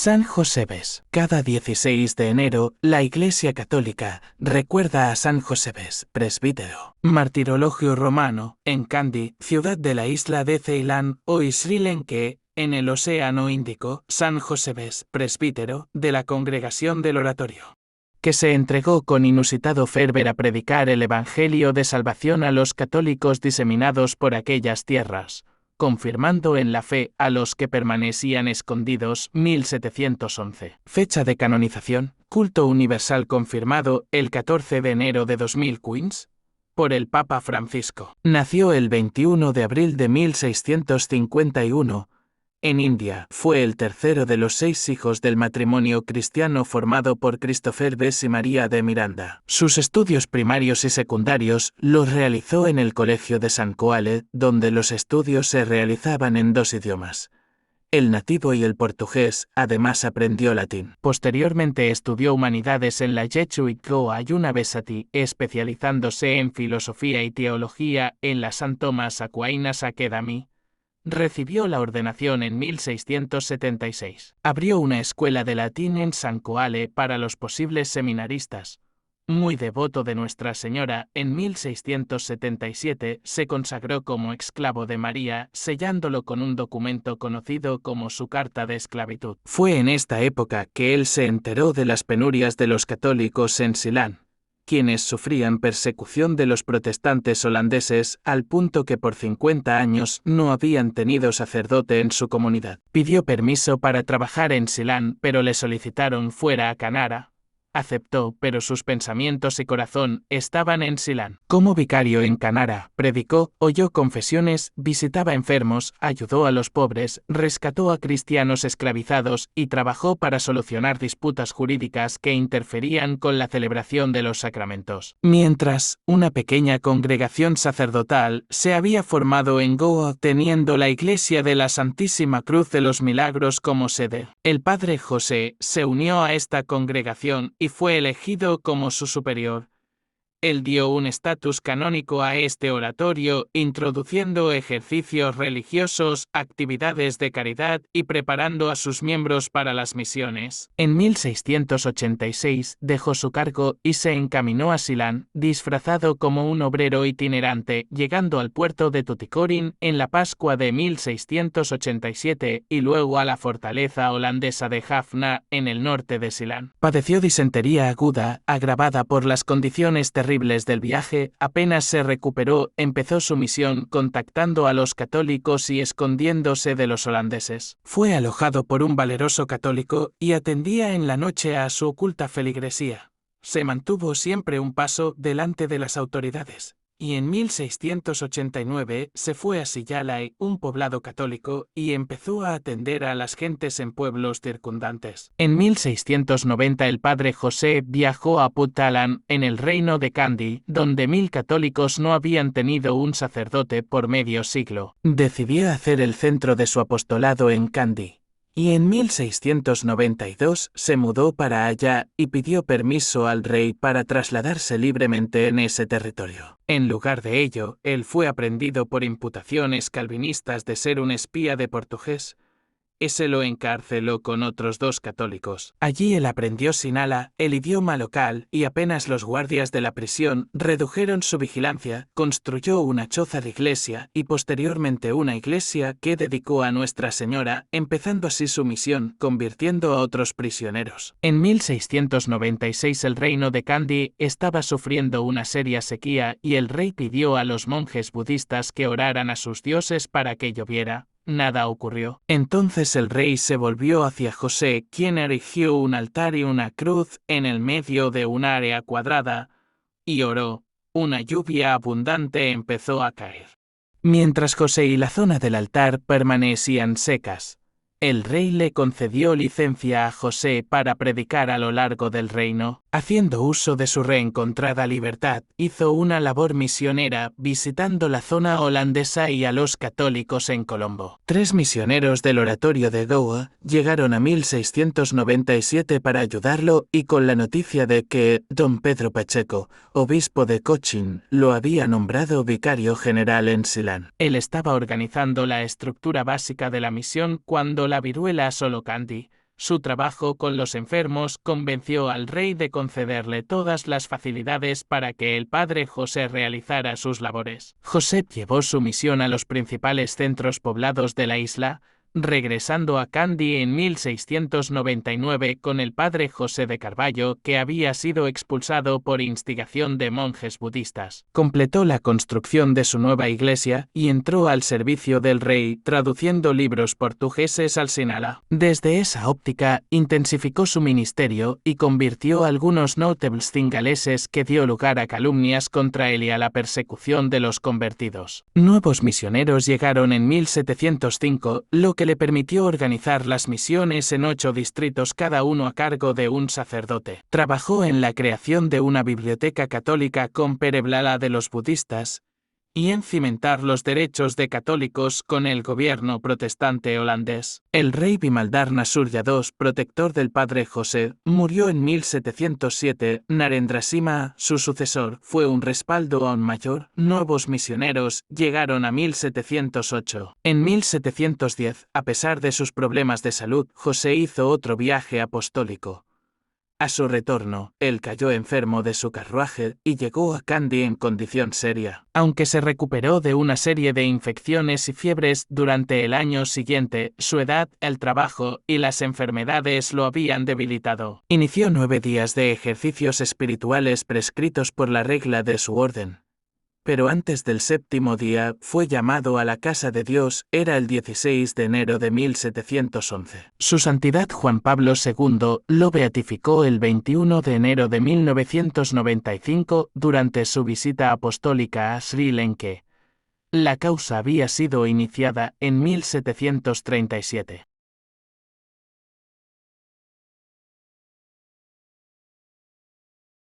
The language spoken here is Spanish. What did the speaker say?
San Josebes. Cada 16 de enero, la Iglesia Católica recuerda a San Josebes, presbítero. Martirologio romano, en Kandy, ciudad de la isla de Ceilán o Sri Lanka, en el Océano Índico, San Josebes, presbítero, de la Congregación del Oratorio, que se entregó con inusitado fervor a predicar el Evangelio de salvación a los católicos diseminados por aquellas tierras, confirmando en la fe a los que permanecían escondidos. 1711. Fecha de canonización: culto universal confirmado el 14 de enero de 2015 por el Papa Francisco. Nació el 21 de abril de 1651 en India. Fue el tercero de los 6 hijos del matrimonio cristiano formado por Christopher Bess y María de Miranda. Sus estudios primarios y secundarios los realizó en el Colegio de San Coale, donde los estudios se realizaban en 2 idiomas, el nativo y el portugués. Además aprendió latín. Posteriormente estudió humanidades en la Jesuit Goa University, especializándose en filosofía y teología en la St. Thomas Aquinas Academy. Recibió la ordenación en 1676. Abrió una escuela de latín en San Coale para los posibles seminaristas. Muy devoto de Nuestra Señora, en 1677 se consagró como esclavo de María, sellándolo con un documento conocido como su Carta de Esclavitud. Fue en esta época que él se enteró de las penurias de los católicos en Ceilán, quienes sufrían persecución de los protestantes holandeses al punto que por 50 años no habían tenido sacerdote en su comunidad. Pidió permiso para trabajar en Ceilán, pero le solicitaron fuera a Kanara. Aceptó, pero sus pensamientos y corazón estaban en Ceilán. Como vicario en Kanara, predicó, oyó confesiones, visitaba enfermos, ayudó a los pobres, rescató a cristianos esclavizados y trabajó para solucionar disputas jurídicas que interferían con la celebración de los sacramentos. Mientras, una pequeña congregación sacerdotal se había formado en Goa, teniendo la Iglesia de la Santísima Cruz de los Milagros como sede. El padre José se unió a esta congregación y fue elegido como su superior. Él dio un estatus canónico a este oratorio, introduciendo ejercicios religiosos, actividades de caridad y preparando a sus miembros para las misiones. En 1686 dejó su cargo y se encaminó a Ceilán, disfrazado como un obrero itinerante, llegando al puerto de Tuticorin en la Pascua de 1687 y luego a la fortaleza holandesa de Jaffna, en el norte de Ceilán. Padeció disentería aguda, agravada por las condiciones terribles del viaje. Apenas se recuperó, empezó su misión contactando a los católicos y escondiéndose de los holandeses. Fue alojado por un valeroso católico y atendía en la noche a su oculta feligresía. Se mantuvo siempre un paso delante de las autoridades. Y en 1689 se fue a Sillalay, un poblado católico, y empezó a atender a las gentes en pueblos circundantes. En 1690 el padre José viajó a Puttalam, en el reino de Kandy, donde 1000 católicos no habían tenido un sacerdote por medio siglo. Decidió hacer el centro de su apostolado en Kandy. Y en 1692 se mudó para allá y pidió permiso al rey para trasladarse libremente en ese territorio. En lugar de ello, él fue aprehendido por imputaciones calvinistas de ser un espía de portugués. Ese lo encarceló con otros 2 católicos. Allí él aprendió Sinhala, el idioma local, y apenas los guardias de la prisión redujeron su vigilancia, construyó una choza de iglesia y posteriormente una iglesia que dedicó a Nuestra Señora, empezando así su misión, convirtiendo a otros prisioneros. En 1696 el reino de Kandy estaba sufriendo una seria sequía y el rey pidió a los monjes budistas que oraran a sus dioses para que lloviera. Nada ocurrió. Entonces el rey se volvió hacia José, quien erigió un altar y una cruz en el medio de un área cuadrada, y oró. Una lluvia abundante empezó a caer. Mientras José y la zona del altar permanecían secas, el rey le concedió licencia a José para predicar a lo largo del reino. Haciendo uso de su reencontrada libertad, hizo una labor misionera visitando la zona holandesa y a los católicos en Colombo. 3 misioneros del oratorio de Goa llegaron a 1697 para ayudarlo y con la noticia de que don Pedro Pacheco, obispo de Cochin, lo había nombrado vicario general en Ceilán. Él estaba organizando la estructura básica de la misión cuando la viruela asoló Kandy. Su trabajo con los enfermos convenció al rey de concederle todas las facilidades para que el padre José realizara sus labores. José llevó su misión a los principales centros poblados de la isla, regresando a Kandy en 1699 con el padre José de Carvalho, que había sido expulsado por instigación de monjes budistas. Completó la construcción de su nueva iglesia y entró al servicio del rey traduciendo libros portugueses al Sinhala. Desde esa óptica, intensificó su ministerio y convirtió a algunos notables cingaleses, que dio lugar a calumnias contra él y a la persecución de los convertidos. Nuevos misioneros llegaron en 1705, lo que le permitió organizar las misiones en 8 distritos, cada uno a cargo de un sacerdote. Trabajó en la creación de una biblioteca católica con Pereblala de los budistas y en cimentar los derechos de católicos con el gobierno protestante holandés. El rey Bimaldar Nasurya II, protector del padre José, murió en 1707. Narendra Sima, su sucesor, fue un respaldo aún mayor. Nuevos misioneros llegaron a 1708. En 1710, a pesar de sus problemas de salud, José hizo otro viaje apostólico. A su retorno, él cayó enfermo de su carruaje y llegó a Kandy en condición seria. Aunque se recuperó de una serie de infecciones y fiebres durante el año siguiente, su edad, el trabajo y las enfermedades lo habían debilitado. Inició 9 días de ejercicios espirituales prescritos por la regla de su orden. Pero antes del 7º día fue llamado a la casa de Dios. Era el 16 de enero de 1711. Su Santidad Juan Pablo II lo beatificó el 21 de enero de 1995 durante su visita apostólica a Sri Lanka. La causa había sido iniciada en 1737.